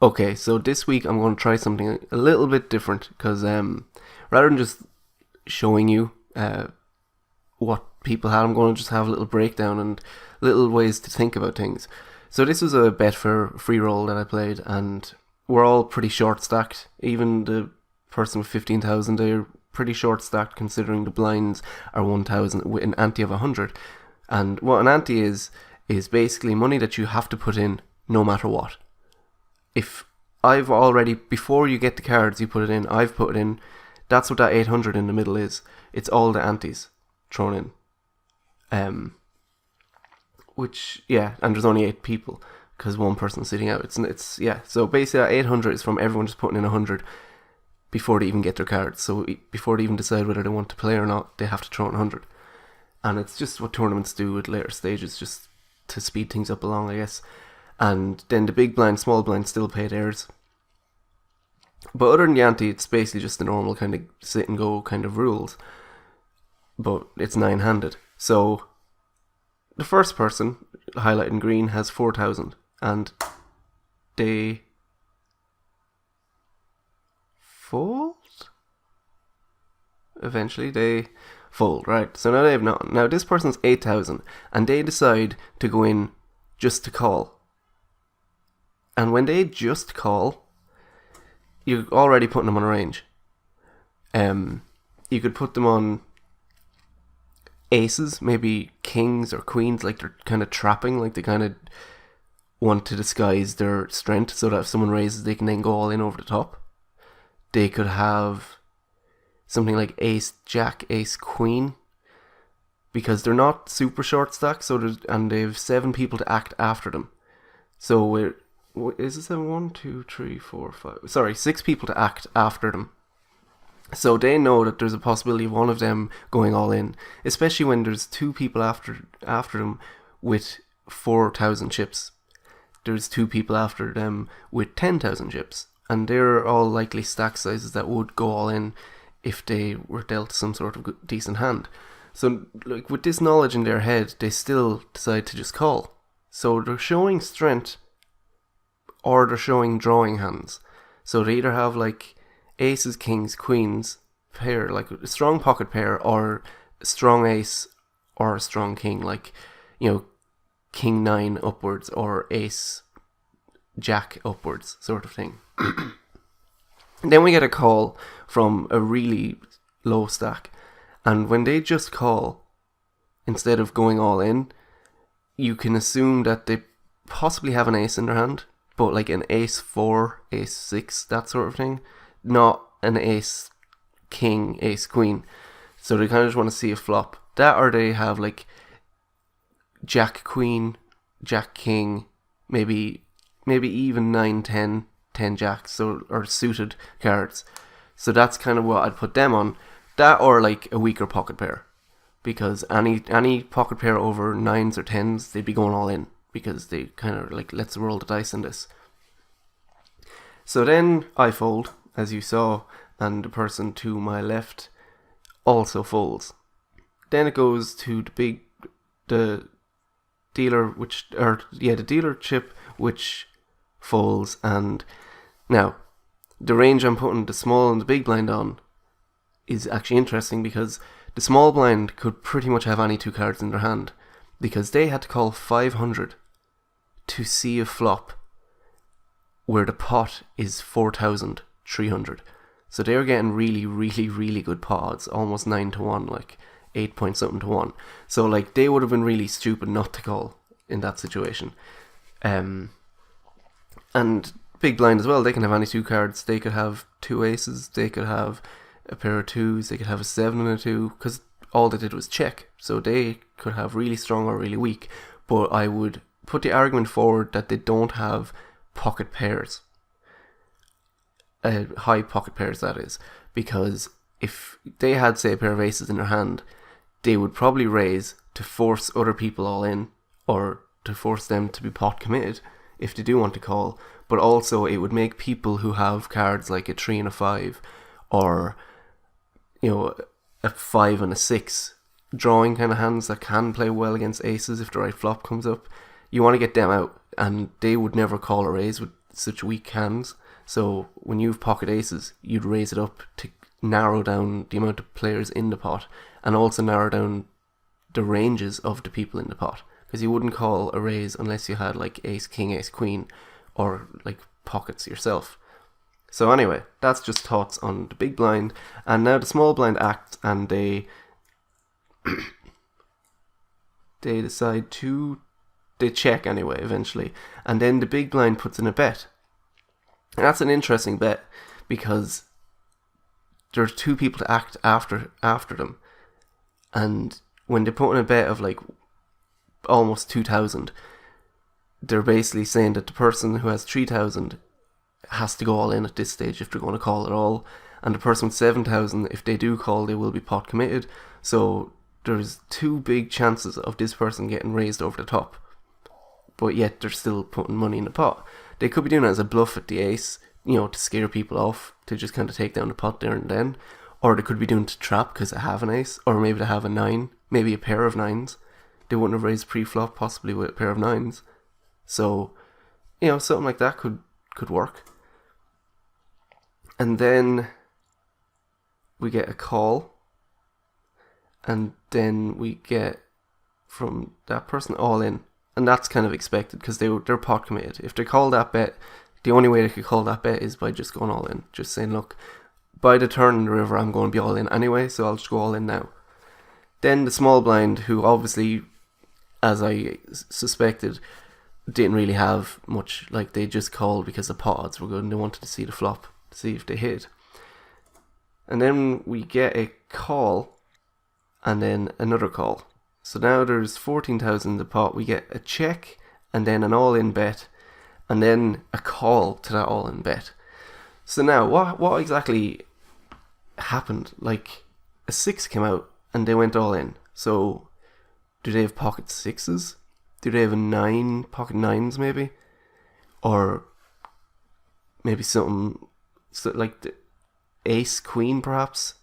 Okay, so this week I'm going to try something a little bit different because rather than just showing you what people had, I'm going to just have a little breakdown and little ways to think about things. So this was a bet for free roll that I played, and we're all pretty short stacked. Even the person with 15,000, they're pretty short stacked considering the blinds are 1,000 with an ante of 100. And what an ante is basically money that you have to put in no matter what. If I've already, before you get the cards, you put it in, I've put it in, that's what that 800 in the middle is. It's all the antes thrown in. Which, yeah, and there's only 8 people because one person's sitting out. It's yeah, so basically that 800 is from everyone just putting in 100 before they even get their cards. So before they even decide whether they want to play or not, they have to throw in 100. And it's just what tournaments do at later stages, just to speed things up along, I guess. And then the big blind, small blind still pay theirs. But other than the ante, it's basically just the normal kind of sit and go kind of rules. But it's 9-handed. So the first person, highlighted in green, has 4,000. And they fold? Eventually they fold, right? So now they have nothing. Now this person's 8,000. And they decide to go in just to call. And when they just call, you're already putting them on a range. You could put them on aces, maybe kings or queens, like they're kind of trapping, like they kind of want to disguise their strength so that if someone raises, they can then go all in over the top. They could have something like ace, jack, ace, queen, because they're not super short stacked, and they have 7 people to act after them. So is it 7? 1, 2, 3, 4, 5. Sorry, 6 people to act after them. So they know that there's a possibility of one of them going all in, especially when there's 2 people after them with 4,000 chips. There's 2 people after them with 10,000 chips, and they're all likely stack sizes that would go all in if they were dealt some sort of decent hand. So, like, with this knowledge in their head, they still decide to just call. So they're showing strength, or they're showing drawing hands. So they either have like aces, kings, queens pair, like a strong pocket pair, or a strong ace or a strong king, like, king 9 upwards or ace jack upwards sort of thing. Then we get a call from a really low stack, and when they just call instead of going all in, you can assume that they possibly have an ace in their hand, but like an ace 4, ace 6, that sort of thing, not an ace king, ace queen. So they kind of just want to see a flop. That, or they have like jack queen, jack king, maybe even 9, 10, 10 jacks, or suited cards. So that's kind of what I'd put them on. That, or like a weaker pocket pair, because any pocket pair over 9s or 10s, they'd be going all in, because they kind of like, let's roll the dice in this. So then I fold, as you saw, and the person to my left also folds. Then it goes to the dealer the dealer chip, which folds. And now the range I'm putting the small and the big blind on is actually interesting, because the small blind could pretty much have any 2 cards in their hand, because they had to call 500 to see a flop where the pot is 4,300. So they're getting really, really, really good pot odds, almost 9 to 1, like 8 point something to 1. So like they would have been really stupid not to call in that situation. And big blind as well, they can have any 2 cards. They could have 2 aces, they could have a pair of 2s, they could have a 7 and a 2, because all they did was check. So they could have really strong or really weak. But I would put the argument forward that they don't have pocket pairs. High pocket pairs, that is. Because if they had, say, a pair of aces in their hand, they would probably raise to force other people all in, or to force them to be pot committed if they do want to call. But also it would make people who have cards like a 3 and a 5, or a 5 and a 6, drawing kind of hands that can play well against aces if the right flop comes up. You want to get them out, and they would never call a raise with such weak hands. So when you have pocket aces, you'd raise it up to narrow down the amount of players in the pot, and also narrow down the ranges of the people in the pot, because you wouldn't call a raise unless you had like ace king, ace queen, or like pockets yourself. So anyway, that's just thoughts on the big blind. And now the small blind acts, and they decide to, they check anyway eventually, and then the big blind puts in a bet. And that's an interesting bet, because there's two people to act after them, and when they put in a bet of like almost 2,000, they're basically saying that the person who has 3,000 has to go all in at this stage if they're going to call at all, and the person with 7,000, if they do call, they will be pot committed. So there's two big chances of this person getting raised over the top, but yet they're still putting money in the pot. They could be doing it as a bluff at the ace, to scare people off, to just kind of take down the pot there and then, or they could be doing it to trap because they have an ace, or maybe they have a 9, maybe a pair of 9s. They wouldn't have raised pre-flop possibly with a pair of 9s. So, something like that could work. And then we get a call, and then we get from that person all in, and that's kind of expected because they're pot committed. If they call that bet, the only way they could call that bet is by just going all in, just saying, look, by the turn in the river I'm going to be all in anyway, so I'll just go all in now. Then the small blind, who obviously, as I suspected, didn't really have much, like they just called because the pot odds were good and they wanted to see the flop, to see if they hit. And then we get a call, and then another call. So now there's 14,000 in the pot. We get a check, and then an all-in bet, and then a call to that all-in bet. So now, what exactly happened? Like, a 6 came out, and they went all in. So, do they have pocket 6s? Do they have a 9, pocket 9s maybe? Or maybe something like the ace, queen perhaps?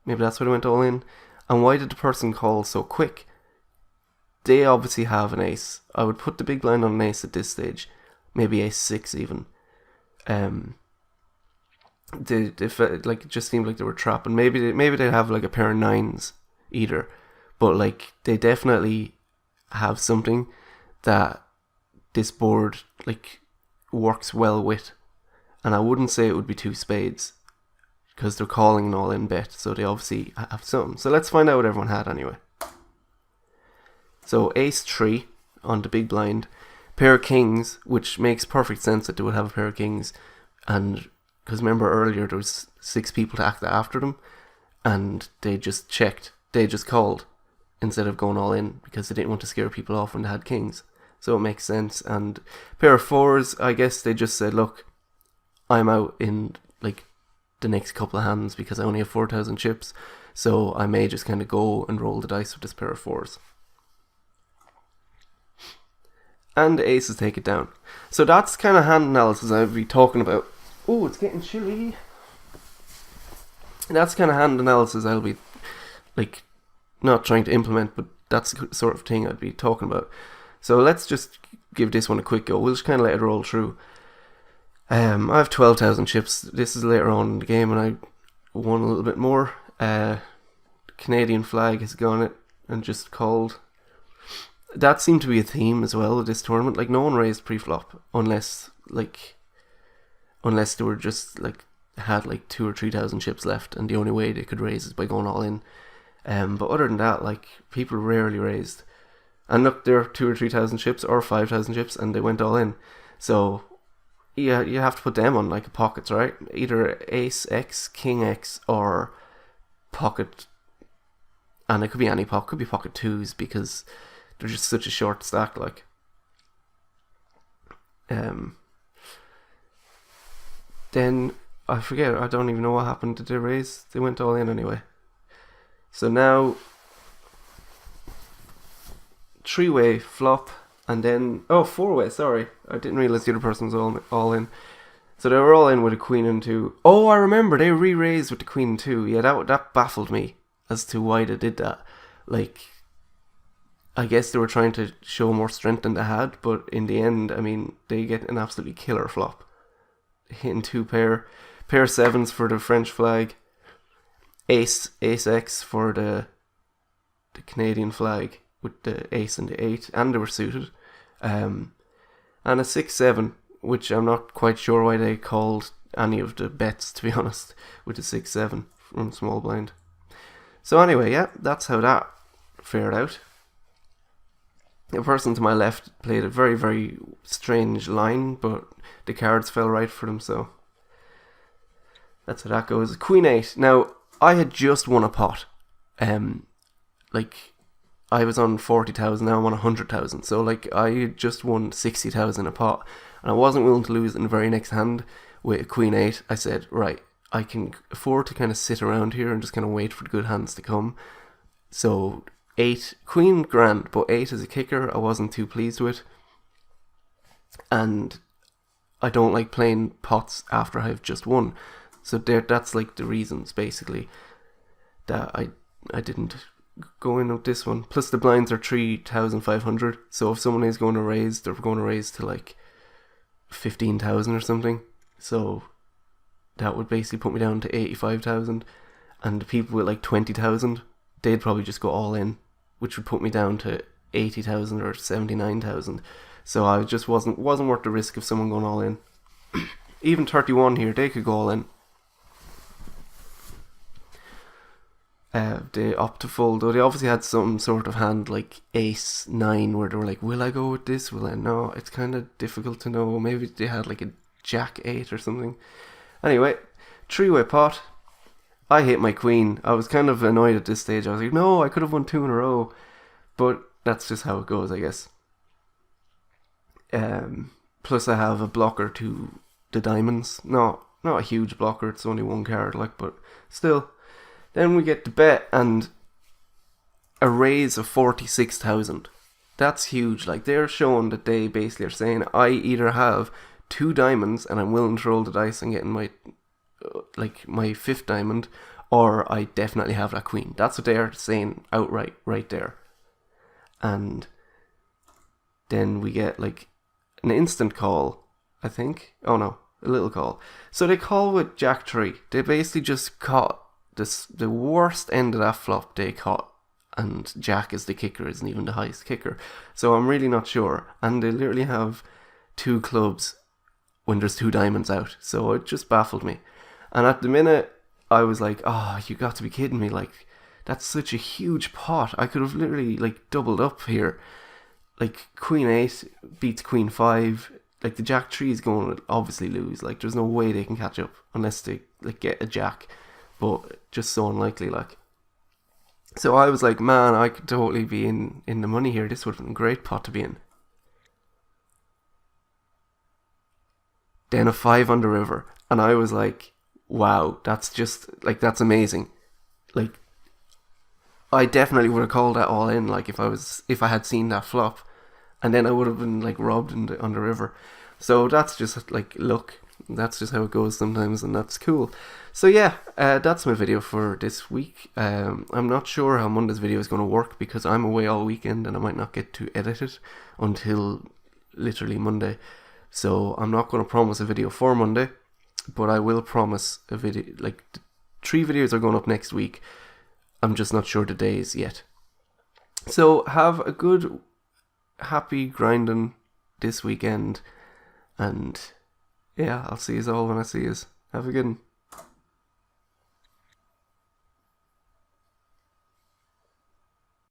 Maybe that's why they went all in. And why did the person call so quick? They obviously have an ace. I would put the big blind on an ace at this stage. Maybe ace 6 even. They felt like, it just seemed like they were trapping. Maybe they'd have like a pair of 9s either. But like, they definitely have something that this board like works well with. And I wouldn't say it would be 2 spades, because they're calling an all-in bet, so they obviously have something. So let's find out what everyone had anyway. So ace 3 on the big blind, pair of kings, which makes perfect sense that they would have a pair of kings, and because remember earlier there was 6 people to act after them, and they just checked, they just called instead of going all in because they didn't want to scare people off when they had kings. So it makes sense. And pair of 4s, I guess they just said, look, I'm out in like the next couple of hands because I only have 4,000 chips, so I may just kind of go and roll the dice with this pair of 4s. And the aces take it down. So that's kind of hand analysis I'll be talking about. Oh, it's getting chilly. That's kind of hand analysis I'll be like not trying to implement, but that's the sort of thing I'd be talking about. So let's just give this one a quick go. We'll just kind of let it roll through. I have 12,000 chips. This is later on in the game, and I won a little bit more. Canadian flag has gone it and just called. That seemed to be a theme as well of this tournament. Like, no one raised pre-flop unless they were just like had like 2,000 or 3,000 chips left, and the only way they could raise is by going all in. But other than that, like, people rarely raised. And look, there are 2,000 or 3,000 chips or 5,000 chips, and they went all in. So yeah, you have to put them on like a pockets, right? Either ace X, king X, or pocket. And it could be any pocket, could be pocket 2s because they're just such a short stack, like. Then I forget, I don't even know what happened. Did they raise? They went all in anyway. So now 3-way flop, and then 4-way, sorry, I didn't realise the other person was all in. So they were all in with a queen and 2. Oh, I remember, they re-raised with the queen and 2. Yeah, that baffled me as to why they did that. Like, I guess they were trying to show more strength than they had, but in the end, I mean, they get an absolutely killer flop. hitting 2 pair sevens for the French flag, ace X for the Canadian flag with the ace and the 8, and they were suited, and a 6-7, which I'm not quite sure why they called any of the bets, to be honest, with the 6-7 from small blind. So anyway, yeah, that's how that fared out. The person to my left played a very, very strange line, but the cards fell right for them, so that's how that goes. Queen 8. Now, I had just won a pot. Like, I was on 40,000, now I'm on 100,000. So, like, I had just won 60,000 a pot, and I wasn't willing to lose in the very next hand with a Queen 8. I said, right, I can afford to kind of sit around here and just kind of wait for the good hands to come. So 8, Queen grand, but 8 as a kicker I wasn't too pleased with. And I don't like playing pots after I've just won. So that's like the reasons basically that I didn't go in with this one. Plus the blinds are 3,500. So if someone is going to raise, they're going to raise to like 15,000 or something. So that would basically put me down to 85,000. And the people with like 20,000, they'd probably just go all in, which would put me down to 80,000 or 79,000. So I just wasn't worth the risk of someone going all in. Even 31 here, they could go all in. They opt to fold, though they obviously had some sort of hand like ace 9 where they were like, will I go with this, will I? No, it's kind of difficult to know. Maybe they had like a jack 8 or something. Anyway, 3-way pot. I hit my queen. I was kind of annoyed at this stage. I was like, no, I could have won 2 in a row. But that's just how it goes, I guess. Plus I have a blocker to the diamonds. Not a huge blocker, it's only 1 card, like, but still. Then we get the bet and a raise of 46,000. That's huge. Like, they're showing that they basically are saying, I either have 2 diamonds and I'm willing to roll the dice and getting my 5th diamond, or I definitely have that queen. That's what they are saying outright right there. And then we get like an instant call, I think. Oh no, a little call. So they call with Jack 3. They basically just caught the worst end of that flop they caught, and Jack is the kicker, isn't even the highest kicker. So I'm really not sure. And they literally have 2 clubs when there's 2 diamonds out. So it just baffled me. And at the minute, I was like, oh, you got to be kidding me. Like, that's such a huge pot. I could have literally, like, doubled up here. Like, Queen 8 beats Queen 5. Like, the Jack 3 is going to obviously lose. Like, there's no way they can catch up unless they, like, get a Jack. But just so unlikely, like. So I was like, man, I could totally be in the money here. This would have been a great pot to be in. Then a 5 on the river. And I was like, wow, that's just, like, that's amazing. Like, I definitely would have called that all in, like, if I had seen that flop. And then I would have been, like, robbed on the river. So that's just, like, luck. That's just how it goes sometimes, and that's cool. So yeah, that's my video for this week. I'm not sure how Monday's video is going to work because I'm away all weekend and I might not get to edit it until literally Monday. So I'm not going to promise a video for Monday, but I will promise a video. Like, 3 videos are going up next week. I'm just not sure the days yet. So have a good, happy grinding this weekend, and yeah, I'll see you all when I see you. Have a good one.